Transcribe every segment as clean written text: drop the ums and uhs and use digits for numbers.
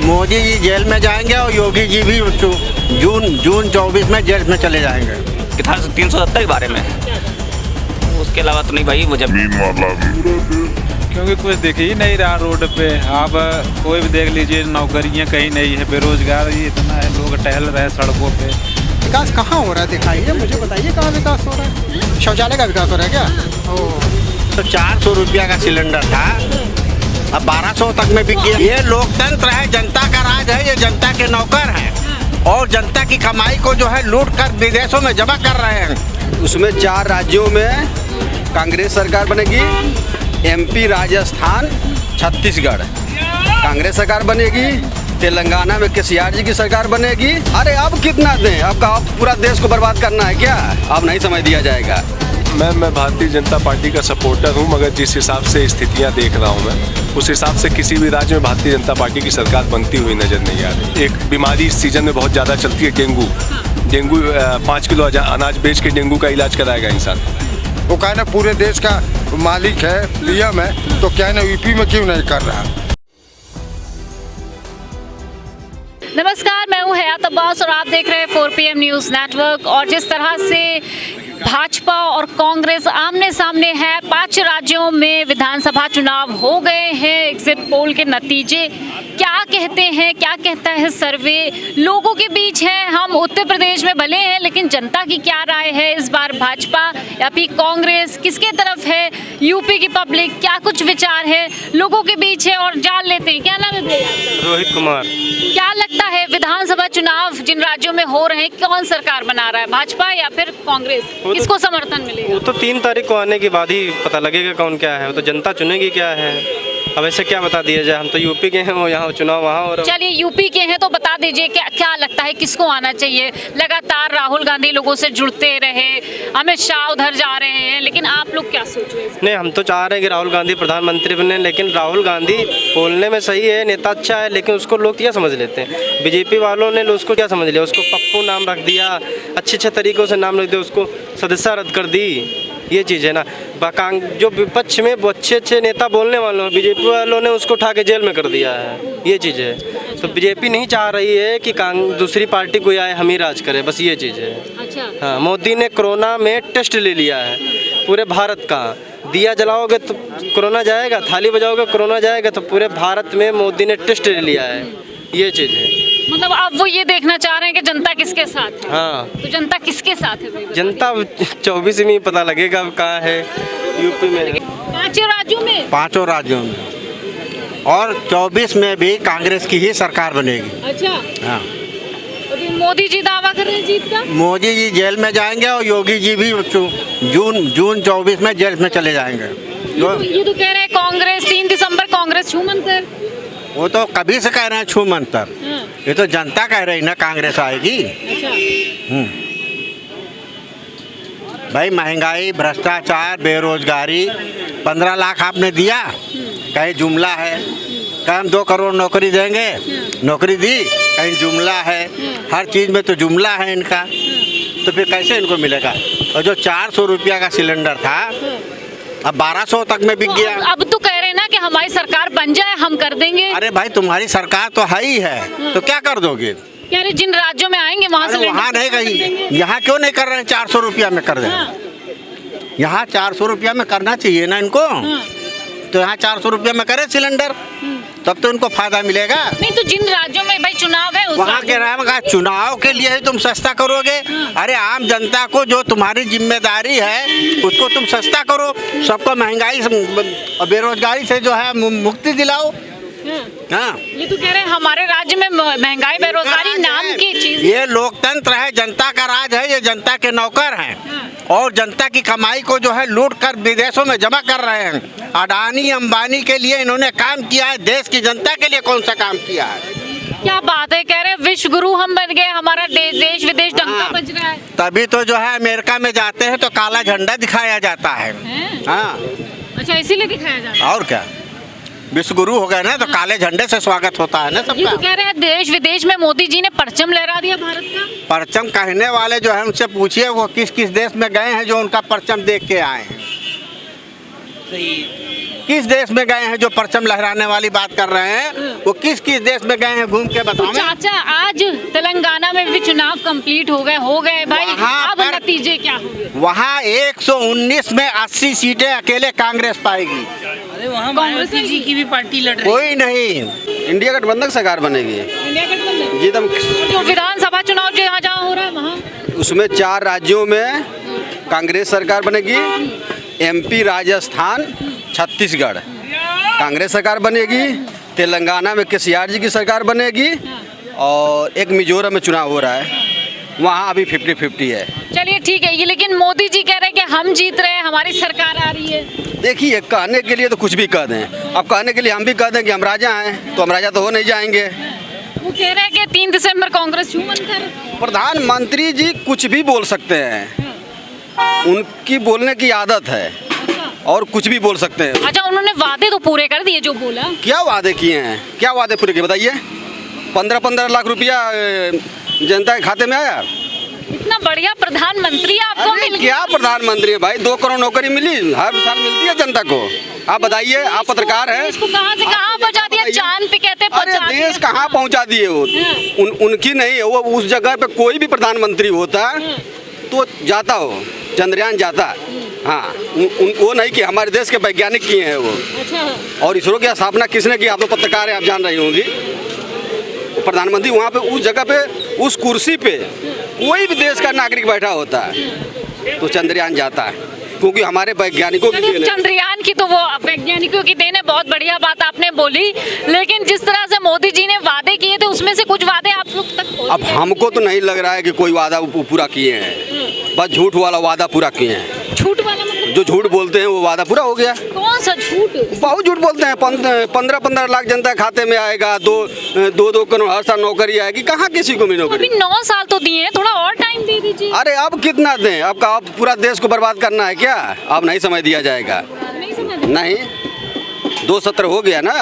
Modi ji jail में जाएंगे और योगी जी भी जून 24 में जेल में चले जाएंगे। धारा 370 के बारे में, उसके अलावा तो नहीं भाई मुझे। क्योंकि कुछ दिख ही नहीं रहा रोड पे। आप कोई भी देख लीजिए, नौकरियां कहीं नहीं है, बेरोजगारी इतना है, लोग टहल रहे हैं सड़कों पे। विकास कहाँ हो रहा है दिखाइए, मुझे बताइए कहाँ विकास हो रहा है। शौचालय का विकास हो रहा है क्या? तो 400 रुपया का सिलेंडर था, अब 1200 तक में बिक गया। ये लोकतंत्र है, जनता का राज है, ये जनता के नौकर हैं और जनता की कमाई को जो है लूट कर विदेशों में जमा कर रहे हैं। उसमें 4 राज्यों में कांग्रेस सरकार बनेगी, एमपी, राजस्थान, छत्तीसगढ़ कांग्रेस सरकार बनेगी, तेलंगाना में केसीआर जी की सरकार बनेगी। अरे अब कितना दें? अब पूरा देश को बर्बाद करना है क्या? अब नहीं समझ दिया जाएगा। मैं भारतीय जनता पार्टी का सपोर्टर हूं, मगर जिस हिसाब से स्थितियां देख रहा हूं मैं, उस हिसाब से किसी भी राज्य में भारतीय जनता पार्टी की सरकार बनती हुई नजर नहीं आ रही। एक बीमारी इस सीजन में बहुत ज़्यादा चलती है, डेंगू 5 किलो अनाज बेच के डेंगू का इलाज कराएगा इंसान। वो क्या ना पूरे देश का मालिक है, पीएम है, तो क्या ना यूपी में क्यों नहीं कर रहा? नमस्कार, मैं हूं हयात अब्बास और आप देख रहे हैं 4PM न्यूज़ नेटवर्क। और जिस तरह से भाजपा और कांग्रेस आमने सामने है, 5 राज्यों में विधानसभा चुनाव हो गए हैं। एग्जिट पोल के नतीजे क्या कहते हैं, क्या कहता है सर्वे, लोगों के बीच है। हम उत्तर प्रदेश में भले हैं, लेकिन जनता की क्या राय है इस बार, भाजपा या फिर कांग्रेस किसके तरफ है, यूपी की पब्लिक क्या कुछ विचार है लोगों के बीच है, और जान लेते हैं। क्या नाम है भैया? रोहित कुमार। क्या लगता है विधानसभा चुनाव जिन राज्यों में हो रहे हैं, कौन सरकार बना रहा है, भाजपा या फिर कांग्रेस? किसको समर्थन मिलेगा? वो तो 3 तारीख को आने के बाद ही पता लगेगा कौन क्या है। वो तो जनता चुनेगी क्या है। अब ऐसे क्या बता दिया जाए, हम तो यूपी के हैं, वो यहाँ चुनाव वहाँ हो रहा है। चलिए यूपी के हैं तो बता दीजिए क्या लगता है किसको आना चाहिए? लगातार राहुल गांधी लोगों से जुड़ते रहे, अमित शाह उधर जा रहे हैं, लेकिन आप लोग क्या सोच रहे हैं? नहीं, हम तो चाह रहे हैं कि राहुल गांधी प्रधानमंत्री बने, लेकिन राहुल गांधी बोलने में सही है, नेता अच्छा है, लेकिन उसको लोग क्या समझ लेते हैं? बीजेपी वालों ने उसको क्या समझ लिया? उसको पप्पू नाम रख दिया, अच्छे तरीक़ों से नाम रख दिया, उसको सदस्यता रद्द कर दी। ये चीज़ है ना। जो विपक्ष में अच्छे नेता बोलने वालों, बीजेपी वालों ने उसको उठा के जेल में कर दिया है। ये चीज़ है। तो बीजेपी नहीं चाह रही है कि दूसरी पार्टी कोई आए, हम ही राज करें, बस ये चीज़ है। अच्छा। हाँ, मोदी ने कोरोना में टेस्ट ले लिया है पूरे भारत का। दिया जलाओगे तो कोरोना जाएगा, थाली बजाओगे कोरोना जाएगा, तो पूरे भारत में मोदी ने टेस्ट ले लिया है। ये चीज़ है। मतलब अब वो ये देखना चाह रहे हैं कि जनता किसके साथ है। हाँ, तो जनता किसके साथ है भाई? जनता 24 में ही पता लगेगा अब कहाँ है। यूपी में 5 राज्यों में, 5 राज्यों में, और 24 में भी कांग्रेस की ही सरकार बनेगी। अच्छा। हाँ, तो मोदी जी दावा कर रहे हैं जीत का। मोदी जी जेल में जाएंगे और योगी जी भी जून 24 में जेल में चले जाएंगे। ये तो कह रहे हैं कांग्रेस 3 दिसंबर कांग्रेस छू मंतर। वो तो कभी से कह रहे हैं छू मंतर। ये तो जनता कह रही ना कांग्रेस आएगी। अच्छा। भाई महंगाई, भ्रष्टाचार, बेरोजगारी, 15 लाख आपने दिया, कहीं जुमला है। कहीं हम 2 करोड़ नौकरी देंगे, नौकरी दी, कहीं जुमला है। हर चीज़ में तो जुमला है इनका, तो फिर कैसे इनको मिलेगा? और जो 400 रुपया का सिलेंडर था, अब 1200 तक में बिक गया। अब तो कह रहे हैं ना कि हमारी सरकार बन जाए, हम कर देंगे। अरे भाई तुम्हारी सरकार तो है ही है, तो क्या कर दोगे? कह रहे जिन राज्यों में आएंगे वहाँ से वहाँ नहीं कहीं, यहाँ क्यों नहीं कर रहे हैं? 400 रुपया में कर दें। यहाँ 400 रुपया में करना चाहिए ना इनको। तो यहाँ 400 रुपया में करे सिलेंडर, तब तो इनको फायदा मिलेगा। नहीं तो जिन राज्यों में भाई चुनाव है, वहाँ के नाम का चुनाव के लिए ही तुम सस्ता करोगे? अरे आम जनता को जो तुम्हारी जिम्मेदारी है उसको तुम सस्ता करो, सबको महंगाई और बेरोजगारी से जो है मुक्ति दिलाओ। हाँ, ये तो कह रहे हैं हमारे राज्य में महंगाई बेरोजगारी नाम की चीज। ये लोकतंत्र है, जनता का राज है, ये जनता के नौकर हैं और जनता की कमाई को जो है लूट कर विदेशों में जमा कर रहे हैं। अडानी अंबानी के लिए इन्होंने काम किया है, देश की जनता के लिए कौन सा काम किया है? क्या बात है, कह रहे हैं विश्व गुरु हम बन गए, हमारा देश विदेश डंका बज रहा है। तभी तो जो है अमेरिका में जाते हैं तो काला झंडा दिखाया जाता है। हाँ, अच्छा, इसीलिए दिखाया जाता है। और क्या, विश्व गुरु हो गए ना, तो काले झंडे से स्वागत होता है ना सबका। ये तो कह रहे हैं देश विदेश में मोदी जी ने परचम लहरा दिया भारत का। परचम कहने वाले जो है उनसे पूछिए वो किस किस देश में गए हैं जो उनका परचम देख के आए हैं। सही किस देश में गए हैं जो परचम लहराने वाली बात कर रहे हैं, वो किस किस देश में गए हैं घूम के बताओ। चाचा आज तेलंगाना में भी चुनाव कंप्लीट हो गए भाई, वहाँ अब पर- नतीजे क्या होंगे? वहाँ 119 में 80 सीटें अकेले कांग्रेस पाएगी, अरे वहाँ कांग्रेस मायावती जी की भी पार्टी लड़ रही है। कोई नहीं। इंडिया गठबंधन सरकार बनेगी इंडिया गठबंधन जी। एकदम जो विधानसभा चुनाव जहाँ जहाँ हो रहा है वहाँ उसमें 4 राज्यों में कांग्रेस सरकार बनेगी। MP, राजस्थान, छत्तीसगढ़ कांग्रेस सरकार बनेगी। तेलंगाना में केसीआर जी की सरकार बनेगी। और एक मिजोरम में चुनाव हो रहा है, वहाँ अभी 50-50 है। चलिए ठीक है, ये लेकिन मोदी जी कह रहे हैं कि हम जीत रहे हैं, हमारी सरकार आ रही है। देखिए, कहने के लिए तो कुछ भी कह दें। अब कहने के लिए हम भी कह दें कि हम राजा हैं, तो हम राजा तो हो नहीं जाएंगे। वो कह रहे हैं कि 3 दिसंबर कांग्रेस छू मंतर। प्रधानमंत्री जी कुछ भी बोल सकते हैं, उनकी बोलने की आदत है, और कुछ भी बोल सकते हैं। अच्छा, उन्होंने वादे तो पूरे कर दिए जो बोला। क्या वादे किए हैं, क्या वादे पूरे किए बताइए। 15-15 लाख रुपया जनता के खाते में आया। इतना बढ़िया प्रधानमंत्री आपको अरे मिल क्या गया। प्रधानमंत्री है भाई, 2 करोड़ नौकरी मिली, हर साल मिलती है जनता को। आप बताइए, आप पत्रकार हैं। इसको कहाँ से कहाँ पहुँचा दिया, चांद पे कहते अरे पहुँचा दिया। देश कहाँ पहुंचा दिए वो, उनकी नहीं है वो। उस जगह पे कोई भी प्रधानमंत्री होता तो जाता हो, चंद्रयान जाता। हाँ, वो नहीं कि हमारे देश के वैज्ञानिक किए हैं वो। अच्छा, और इसरो की स्थापना किसने की, आप तो पत्रकार हैं, आप जान रही होंगी। प्रधानमंत्री वहाँ पे उस जगह पे, उस कुर्सी पे कोई भी देश का नागरिक बैठा होता है तो चंद्रयान जाता है, क्योंकि हमारे वैज्ञानिकों की देन है। चंद्रयान की तो वो वैज्ञानिकों की देन है। बहुत बढ़िया बात आपने बोली, लेकिन जिस तरह से मोदी जी ने वादे किए थे उसमें से कुछ वादे आप लोग तक पहुंच अब गए। हमको तो नहीं लग रहा है कि कोई वादा वो पूरा किए हैं, बस झूठ वाला वादा पूरा किए हैं। झूठ वाला मतलब जो झूठ बोलते हैं वो वादा पूरा हो गया। कौन सा झूठ? बहुत झूठ बोलते हैं। 15-15 लाख जनता के खाते में आएगा, 2 करोड़ हर साल नौकरी आएगी। कहाँ किसी को भी अभी नौकरी। 9 साल तो दिए हैं, थोड़ा और टाइम दे दीजिए। अरे अब कितना दें, अब पूरा देश को बर्बाद करना है क्या? अब नहीं समय दिया जाएगा, नहीं समझ। नहीं। 2 सत्र हो गया ना,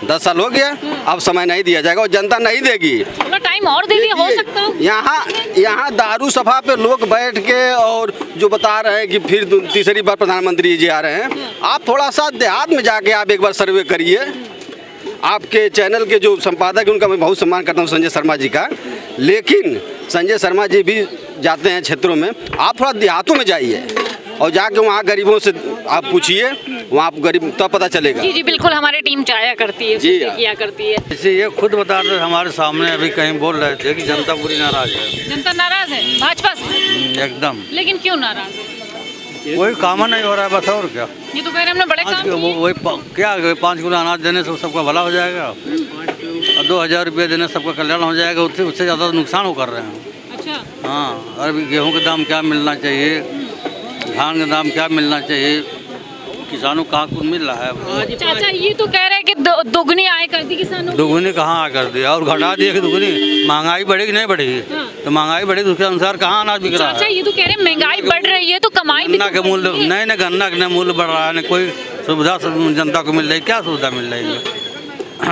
10 साल हो गया, अब समय नहीं दिया जाएगा और जनता नहीं देगी। थोड़ा टाइम और दे दिए, हो सकता है। यहाँ दारू सभा पे लोग बैठ के और जो बता रहे हैं कि फिर तीसरी बार प्रधानमंत्री जी आ रहे हैं। आप थोड़ा सा देहात में जाके आप एक बार सर्वे करिए। आपके चैनल के जो संपादक हैं उनका मैं बहुत सम्मान करता हूँ, संजय शर्मा जी का, लेकिन संजय शर्मा जी भी जाते हैं क्षेत्रों में। आप थोड़ा देहातों में जाइए और जाके वहाँ गरीबों से आप पूछिए, वहाँ आप गरीब तब पता चलेगा। जी जी बिल्कुल, हमारे टीम जाया करती है, जी किया करती है। जैसे ये खुद बता रहे हमारे सामने, अभी कहीं बोल रहे थे कि जनता पूरी नाराज है। जनता नाराज है भाजपा से? एकदम। लेकिन क्यों नाराज है? कोई काम नहीं हो रहा है, बस और क्या। ये तो कह रहे हमने बड़े काम किए। वही क्या 5 किलो अनाज देने से सबका भला हो जाएगा, और 2000 रुपये देने सबका कल्याण हो जाएगा। उससे ज़्यादा नुकसान वो कर रहे हैं। अच्छा, हाँ, अरे गेहूँ का दाम क्या मिलना चाहिए, धान का दाम क्या मिलना चाहिए, किसानों को कहाँ कुछ मिल रहा है। चाचा ये तो कह रहे हैं कि दोगुनी आय कर दी किसानों की। दुगुनी कहाँ कर दिया और घटा दिया कि दुगुनी। महंगाई बढ़ेगी नहीं बढ़ेगी, तो महंगाई बढ़ेगी उसके अनुसार कहाँ अनाज बिक रहा चाचा है। ये तो कह रहे हैं महंगाई बढ़ रही है तो कमाई भी गन्ना तो के मूल्य बढ़ती है। नहीं, गन्ना का मूल्य बढ़ रहा है, नहीं कोई सुविधा जनता को मिल रही। क्या सुविधा मिल रही है?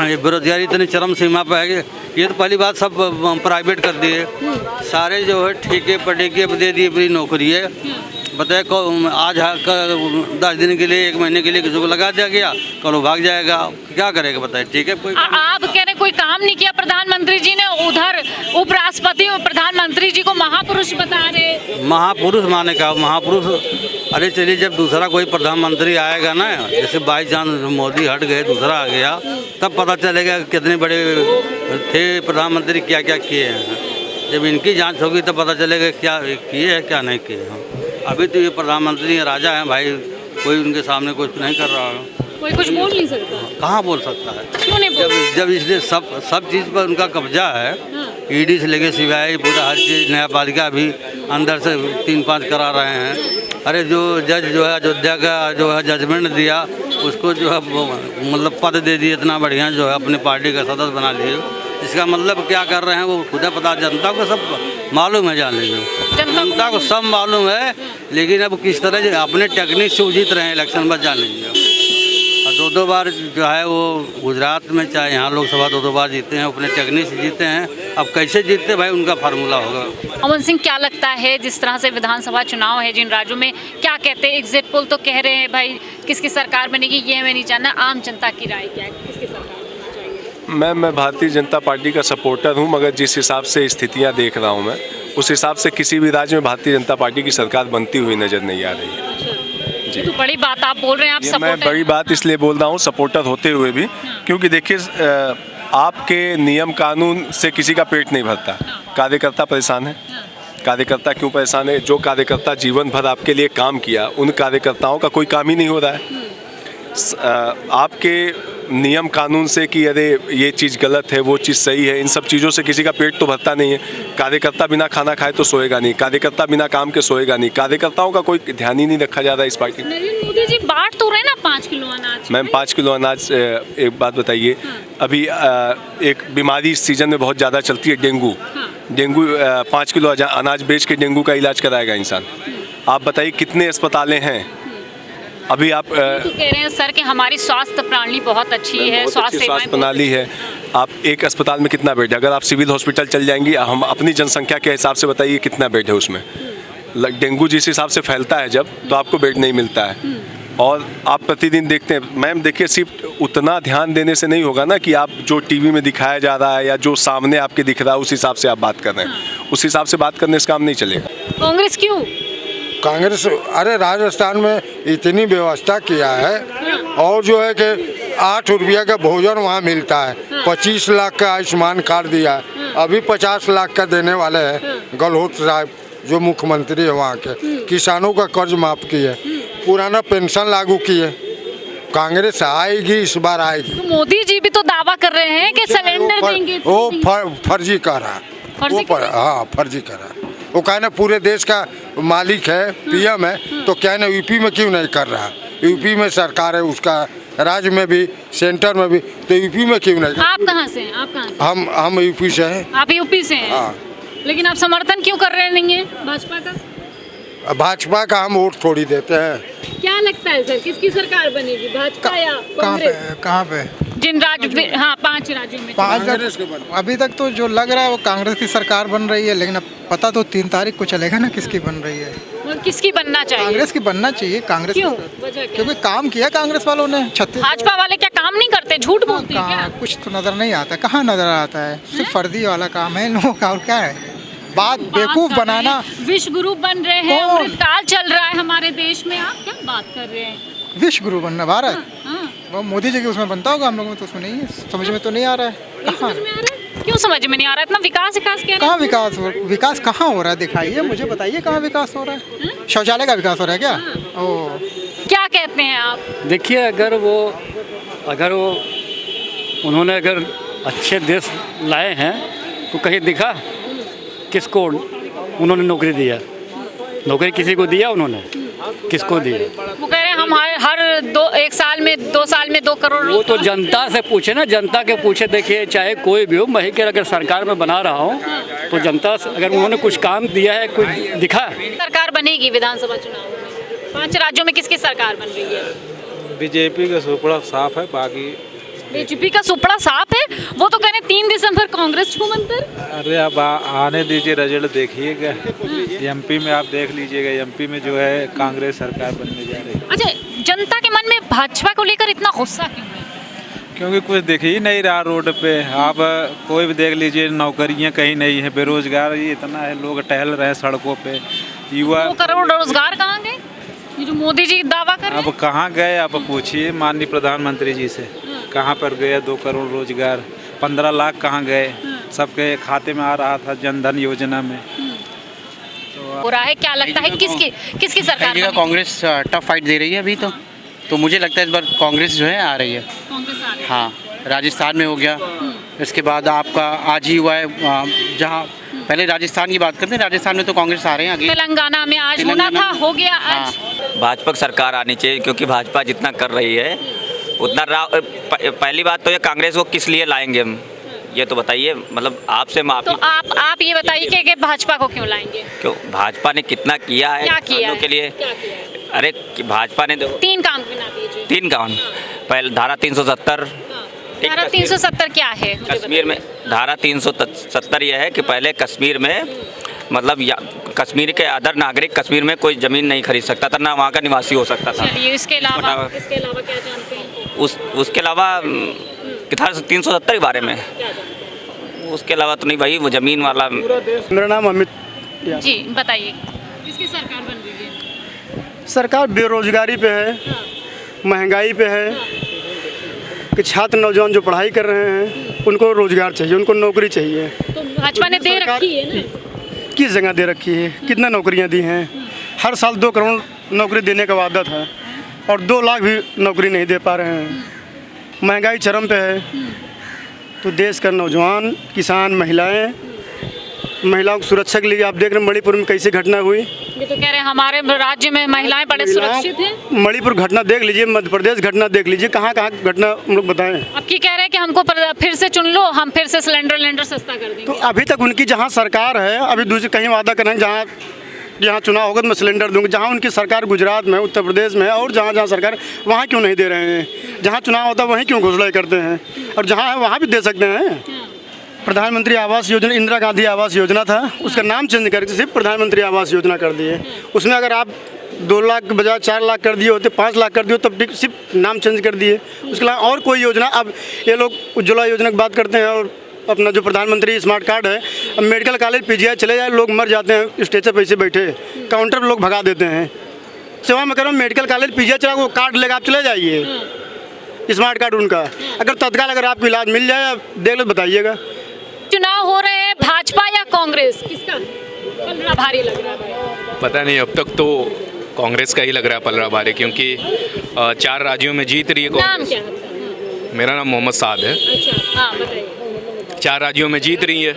ये बेरोजगारी इतनी चरम सीमा पर है कि ये तो पहली बात सब प्राइवेट कर दिए सारे, जो है ठेके पटेके दे दिए, पूरी नौकरी है। बताए आज 10 दिन के लिए, 1 महीने के लिए किसी को लगा दिया गया, कल वो भाग जाएगा, क्या करेगा बताए। ठीक है, कोई आप कह रहे कोई काम नहीं किया प्रधानमंत्री जी ने, उधर उपराष्ट्रपति प्रधानमंत्री जी को महापुरुष बता रहे। महापुरुष माने का महापुरुष? अरे चलिए, जब दूसरा कोई प्रधानमंत्री आएगा ना, जैसे बाई चांस मोदी हट गए, दूसरा आ गया, तब पता चलेगा कितने बड़े थे प्रधानमंत्री, क्या क्या किए हैं। जब इनकी जांच होगी तब पता चलेगा क्या किए हैं क्या नहीं किए हैं। अभी तो ये प्रधानमंत्री राजा हैं भाई, कोई उनके सामने कुछ नहीं कर रहा है। कोई कुछ बोल नहीं सकता। कहाँ बोल सकता है? क्यों नहीं बोल? जब इसलिए सब चीज़ पर उनका कब्जा है। ईडी से लेके सीबीआई, पूरा हर चीज़, न्यायपालिका भी अंदर से 3-5 करा रहे हैं। अरे जो जज जो है अयोध्या का जो है जजमेंट दिया, उसको जो है मतलब पद दे दिए, इतना बढ़िया जो है अपनी पार्टी का सदस्य बना लिए। इसका मतलब क्या कर रहे हैं वो खुद पता, जनता को सब मालूम है, जान लीजिए जनता को सब मालूम है। लेकिन अब किस तरह अपने टेक्निक से जीत रहे हैं इलेक्शन, बस जान लीजिए। और दो बार जो है वो गुजरात में चाहे यहाँ लोकसभा दो बार जीते हैं, अपने टेक्निक से जीते हैं। अब कैसे जीतते भाई उनका फार्मूला होगा। अमन सिंह, क्या लगता है जिस तरह से विधानसभा चुनाव है जिन राज्यों में, क्या कहते हैं एग्जिट पोल तो कह रहे हैं भाई किसकी सरकार बनेगी, ये हमें नहीं जानना, आम जनता की राय क्या है, किसकी सरकार बनना चाहिए? मैं भारतीय जनता पार्टी का सपोर्टर हूं, मगर जिस हिसाब से स्थितियां देख रहा हूं मैं, उस हिसाब से किसी भी राज्य में भारतीय जनता पार्टी की सरकार बनती हुई नज़र नहीं आ रही है। ये तो बड़ी बात आप बोल रहे हैं, आप मैं सपोर्टर बड़ी बात इसलिए बोल रहा हूँ सपोर्टर होते हुए भी, क्योंकि देखिए आपके नियम कानून से किसी का पेट नहीं भरता। कार्यकर्ता परेशान है। कार्यकर्ता क्यों परेशान है? जो कार्यकर्ता जीवन भर आपके लिए काम किया, उन कार्यकर्ताओं का कोई काम ही नहीं हो रहा है। आपके नियम कानून से कि अरे ये चीज़ गलत है, वो चीज़ सही है, इन सब चीज़ों से किसी का पेट तो भरता नहीं है। कार्यकर्ता बिना खाना खाए तो सोएगा नहीं, कार्यकर्ता बिना काम के सोएगा नहीं। कार्यकर्ताओं का कोई ध्यान ही नहीं रखा जा रहा है इस पार्टी में। नरेंद्र मोदी जी बांट तो रहे ना 5 किलो अनाज। मैम 5 किलो अनाज, एक बात बताइए, अभी एक बीमारी इस सीजन में बहुत ज़्यादा चलती है, डेंगू। डेंगू 5 किलो अनाज बेच के डेंगू का इलाज कराएगा इंसान। आप बताइए कितने अस्पतालें हैं अभी? आप तो कह रहे हैं सर कि हमारी स्वास्थ्य प्रणाली बहुत अच्छी है, स्वास्थ्य प्रणाली है। आप एक अस्पताल में कितना बेड है? अगर आप सिविल हॉस्पिटल चल जाएंगी, हम अपनी जनसंख्या के हिसाब से बताइए कितना बेड है उसमें। डेंगू जिस हिसाब से फैलता है जब, तो आपको बेड नहीं मिलता है। और आप प्रतिदिन देखते हैं मैम, देखिए सिर्फ उतना ध्यान देने से नहीं होगा ना कि आप जो टीवी में दिखाया जा रहा है या जो सामने आपके दिख रहा है उस हिसाब से आप बात कर रहे हैं। उस हिसाब से बात करने से काम नहीं चलेगा। कांग्रेस क्यों? कांग्रेस, अरे राजस्थान में इतनी व्यवस्था किया है, और जो है कि 8 रुपया का भोजन वहाँ मिलता है। 25 लाख का आयुष्मान कार्ड दिया है, अभी 50 लाख का देने वाले हैं। गहलोत साहब जो मुख्यमंत्री है वहाँ के, किसानों का कर्ज माफ किए, पुराना पेंशन लागू किए। कांग्रेस आएगी, इस बार आएगी। तो मोदी जी भी तो दावा कर रहे हैं कि सिलेंडर देंगे। वो फर्जी कर रहा, हाँ फर्जी कर रहा। वो क्या ना पूरे देश का मालिक है, पीएम है, तो क्या ना यूपी में क्यों नहीं कर रहा? यूपी में सरकार है उसका, राज्य में भी, सेंटर में भी, तो यूपी में क्यों नहीं? आप कहाँ से हैं? आप कहाँ से? हम यूपी से हैं। आप यूपी से हैं? हाँ। लेकिन आप समर्थन क्यों कर रहे नहीं है भाजपा का? भाजपा का हम वोट थोड़ी देते हैं। क्या लगता है सर, किसकी सरकार बनेगी, भाजपा या कांग्रेस? कहाँ पे? जिन राज्य, हाँ 5 राज्यों में। 5 अभी तक तो जो लग रहा है वो कांग्रेस की सरकार बन रही है, लेकिन अब पता तो 3 तारीख को चलेगा ना किसकी बन रही है। और किसकी बनना चाहिए? कांग्रेस की बनना चाहिए। कांग्रेस क्यों? वजह क्या? क्योंकि काम किया कांग्रेस वालों ने। भाजपा वाले क्या काम नहीं करते, झूठ बोलते हैं क्या? कुछ तो नजर नहीं आता। कहाँ नजर आता है? सिर्फ फर्जी वाला काम है इन लोगों का, और क्या है? बात बेवकूफ बनाना। विश्व गुरु बन रहे हैं, अमृतकाल चल रहा है हमारे देश में, आप क्या बात कर रहे हैं? विश्व गुरु बनना भारत? हाँ। वो मोदी जी के उसमें बनता होगा, हम लोगों में तो उसमें नहीं है। समझ में तो नहीं आ रहा है। कहाँ क्यों समझ में नहीं आ रहा? इतना विकास कहाँ विकास कहाँ हो रहा है? दिखाइए मुझे, बताइए कहाँ विकास हो रहा है? शौचालय का विकास हो रहा है क्या? ओ, क्या कहते हैं आप? देखिए, अगर वो उन्होंने अगर अच्छे देश लाए हैं तो कहीं दिखा किसको उन्होंने नौकरी दिया? नौकरी किसी को दिया उन्होंने? किसको दिया? वो कह रहे हैं हम हर 1 साल में 2 साल में 2 करोड़। वो तो जनता से पूछे ना, जनता के पूछे। देखिए, चाहे कोई भी हो, मैं ही अगर सरकार में बना रहा हूँ तो जनता से अगर उन्होंने कुछ काम दिया है, कुछ दिखा। सरकार बनेगी विधानसभा चुनाव में 5 राज्यों में, किसकी सरकार बन रही है? बीजेपी का सुपड़ा साफ है। बाकी बीजेपी का सुपड़ा साफ है। वो तो कह रहे हैं 3 दिसंबर कांग्रेस छूमंतर। अरे अब आने दीजिए, रिजल्ट देखिएगा। एमपी में आप देख लीजिएगा, एमपी में जो है कांग्रेस सरकार बनने जा रही है। अच्छा, जनता के मन में भाजपा को लेकर इतना गुस्सा क्यों है? क्योंकि कुछ दिख ही नहीं रहा रोड पे। आप कोई भी देख लीजिए, नौकरियां कहीं नहीं है, बेरोजगारी इतना है, लोग टहल रहे हैं सड़कों पे। युवा 2 करोड़ रोजगार कहाँ गए? ये जो मोदी जी दावा कर रहे हैं। अब कहाँ गए? आप पूछिए माननीय प्रधानमंत्री जी से, कहाँ पर गए 2 करोड़ रोजगार? 15 लाख कहाँ गए? सबके खाते में आ रहा था जनधन योजना में। हो रहा है, क्या लगता है किसकी सरकार बनेगी? कांग्रेस टफ फाइट दे रही है अभी तो मुझे लगता है इस बार कांग्रेस जो है आ रही है। कांग्रेस आ रही है। हाँ, राजस्थान में हो गया, इसके बाद आपका आज ही हुआ है। जहाँ पहले राजस्थान की बात करते हैं, राजस्थान में तो कांग्रेस आ रहे हैं आगे। तेलंगाना में आज होना था, हो गया आज। भाजपा सरकार आनी चाहिए, क्योंकि भाजपा जितना कर रही है उतना पहली बात तो ये कांग्रेस को किस लिए लाएंगे हम, ये तो बताइए। मतलब आपसे माफी। तो आप ये बताइए कि भाजपा को क्यों लाएंगे? क्यों? भाजपा ने कितना किया है क्या किया के लिए? अरे भाजपा ने 3 काम गिना दीजिए। 3 काम। पहले धारा 370 धारा 370 क्या है? कश्मीर में धारा 370 यह है कि पहले कश्मीर में मतलब कश्मीर के अदर नागरिक कश्मीर में कोई ज़मीन नहीं खरीद सकता था, ना वहाँ का निवासी हो सकता था। चलिए इसके अलावा क्या जानते हैं? उसके अलावा धारा 370 के बारे में उसके अलावा तो नहीं भाई, वो ज़मीन वाला। मेरा नाम अमित। जी बताइए, किसकी सरकार बन रही है? सरकार बेरोजगारी पे है, महंगाई पे है कि छात्र नौजवान जो पढ़ाई कर रहे हैं उनको रोजगार चाहिए, उनको नौकरी चाहिए। तो भाजपा ने दे रखी है ना? किस जगह दे रखी है? कितना नौकरियां दी हैं? हर साल 2 करोड़ नौकरी देने का वादा था और 2 लाख भी नौकरी नहीं दे पा रहे हैं। महंगाई चरम पे है, तो देश का नौजवान, किसान, महिलाओं की सुरक्षा के लिए आप देख रहे हैं मणिपुर में कैसी घटना हुई। ये तो कह रहे हैं हमारे राज्य में महिलाएं बड़े सुरक्षित हैं। मणिपुर घटना देख लीजिए, मध्य प्रदेश घटना देख लीजिए, कहाँ कहाँ घटना हम लोग बताएं। अब की कह रहे हैं कि हमको फिर से चुन लो, हम फिर से सिलेंडर सस्ता कर देंगे। तो अभी तक उनकी जहाँ सरकार है, अभी दूसरी कहीं वादा कर रहे हैं जहाँ चुनाव होगा तो मैं सिलेंडर दूंगा। जहाँ उनकी सरकार गुजरात में, उत्तर प्रदेश में और जहाँ सरकार, वहाँ क्यों नहीं दे रहे हैं? जहाँ चुनाव होता है वहीं क्यों घोषणा करते हैं? और जहाँ है वहाँ भी दे सकते हैं। प्रधानमंत्री आवास योजना, इंदिरा गांधी आवास योजना था, उसका नाम चेंज करके सिर्फ प्रधानमंत्री आवास योजना कर दिए। उसमें अगर आप 2 लाख के बजाय 4 लाख कर दिए होते, 5 लाख कर दिए तब ठीक, सिर्फ नाम चेंज कर दिए। उसके अलावा और कोई योजना, अब ये लोग उज्ज्वला योजना की बात करते हैं और अपना जो प्रधानमंत्री स्मार्ट कार्ड है, अब मेडिकल कॉलेज पीजीआई चले जाए, लोग मर जाते हैं स्टेशन पे ऐसे बैठे, काउंटर पर लोग भगा देते हैं। सेवा में कह रहा हूँ, मेडिकल कॉलेज पीजीआई चला, वो कार्ड लेकर आप चले जाइए, स्मार्ट कार्ड उनका, अगर तत्काल अगर आपको इलाज मिल जाए, देख लो बताइएगा। चुनाव हो रहे हैं, भाजपा या कांग्रेस, किसका पलड़ा भारी लग रहा है? पता नहीं, अब तक तो कांग्रेस का ही लग रहा है पलड़ा भारी, क्योंकि 4 राज्यों में जीत रही है नाम क्या? मेरा नाम मोहम्मद साद है। अच्छा, हाँ बताइए। 4 राज्यों में जीत रही है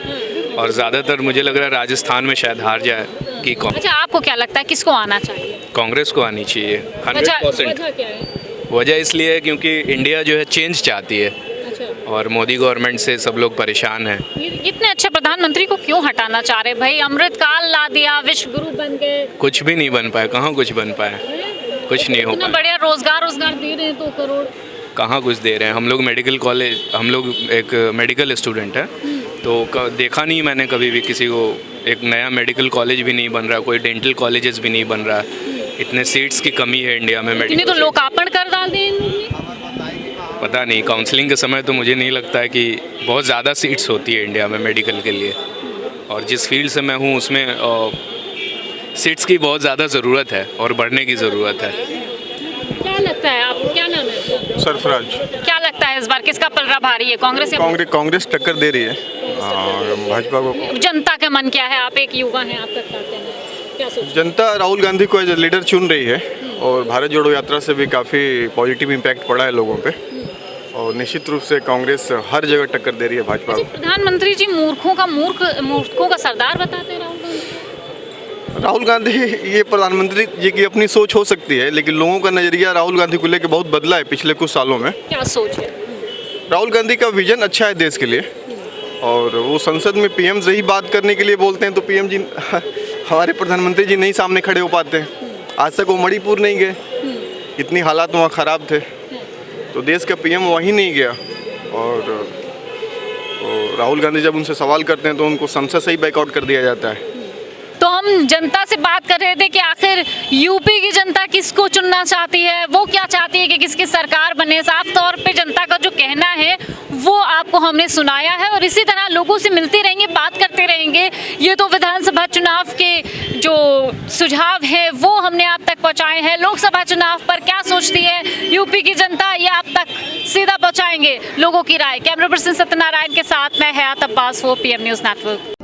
और ज़्यादातर मुझे लग रहा है राजस्थान में शायद हार जाए कि अच्छा, आपको क्या लगता है किसको आना चाहिए? कांग्रेस को आनी चाहिए 100%। वजह क्या है? वजह इसलिए है क्योंकि इंडिया जो है चेंज चाहती है और मोदी गवर्नमेंट से सब लोग परेशान हैं। इतने अच्छे प्रधानमंत्री को क्यों हटाना चाह रहे भाई? अमृत काल ला दिया, विश्व गुरु बन गए, कुछ भी नहीं बन पाया। कहाँ कुछ बन पाया? कुछ नहीं हो पाया। बढ़िया रोजगार दे रहे हैं 2 करोड़, कहाँ कुछ दे रहे हैं? हम लोग मेडिकल कॉलेज, हम लोग एक मेडिकल स्टूडेंट है, तो देखा नहीं मैंने कभी भी किसी को, एक नया मेडिकल कॉलेज भी नहीं बन रहा, कोई डेंटल कॉलेजेस भी नहीं बन रहा। इतने सीट्स की कमी है इंडिया में मेडिकल। तो लोकार्पण कर डाले पता नहीं, काउंसलिंग के समय तो मुझे नहीं लगता है कि बहुत ज़्यादा सीट्स होती है इंडिया में मेडिकल के लिए, और जिस फील्ड से मैं हूँ उसमें सीट्स की बहुत ज़्यादा ज़रूरत है और बढ़ने की ज़रूरत है। क्या लगता है आपको? क्या नाम है? सरफराज। क्या लगता है इस बार किसका पलड़ा भारी है, कांग्रेस या कांग्रेस टक्कर दे रही है भाजपा को। जनता का मन क्या है? आप एक युवा हैं, आप बताते हैं, क्या सोचते हैं? जनता राहुल गांधी को एज ए लीडर चुन रही है और भारत जोड़ो यात्रा से भी काफ़ी पॉजिटिव इम्पैक्ट पड़ा है लोगों पे, और निश्चित रूप से कांग्रेस हर जगह टक्कर दे रही है भाजपा को। प्रधानमंत्री जी मूर्खों का सरदार बताते हैं राहुल गांधी। ये प्रधानमंत्री जी की अपनी सोच हो सकती है, लेकिन लोगों का नज़रिया राहुल गांधी को लेकर बहुत बदला है पिछले कुछ सालों में। क्या सोच है? राहुल गांधी का विजन अच्छा है देश के लिए, और वो संसद में पीएम से ही बात करने के लिए बोलते हैं, तो पीएम जी हमारे प्रधानमंत्री जी नहीं सामने खड़े हो पाते हैं। आज तक वो मणिपुर नहीं गए, इतनी हालात वहाँ ख़राब थे, तो देश का पीएम वहीं नहीं गया। और राहुल गांधी जब उनसे सवाल करते हैं तो उनको संसद से ही बैकआउट कर दिया जाता है। तो हम जनता से बात कर रहे थे कि आखिर यूपी की जनता किसको चुनना चाहती है, वो क्या चाहती है कि किसकी सरकार बने। साफ तौर पे जनता का जो कहना है वो आपको हमने सुनाया है, और इसी तरह लोगों से मिलते रहेंगे, बात करते रहेंगे। ये तो विधानसभा चुनाव के जो सुझाव हैं वो हमने आप तक पहुंचाए हैं। लोकसभा चुनाव पर क्या सोचती है यूपी की जनता, ये आप तक सीधा पहुंचाएंगे लोगों की राय। कैमरा पर्सन सत्यनारायण के साथ मैं हयात अब्बास, 4PM न्यूज़ नेटवर्क।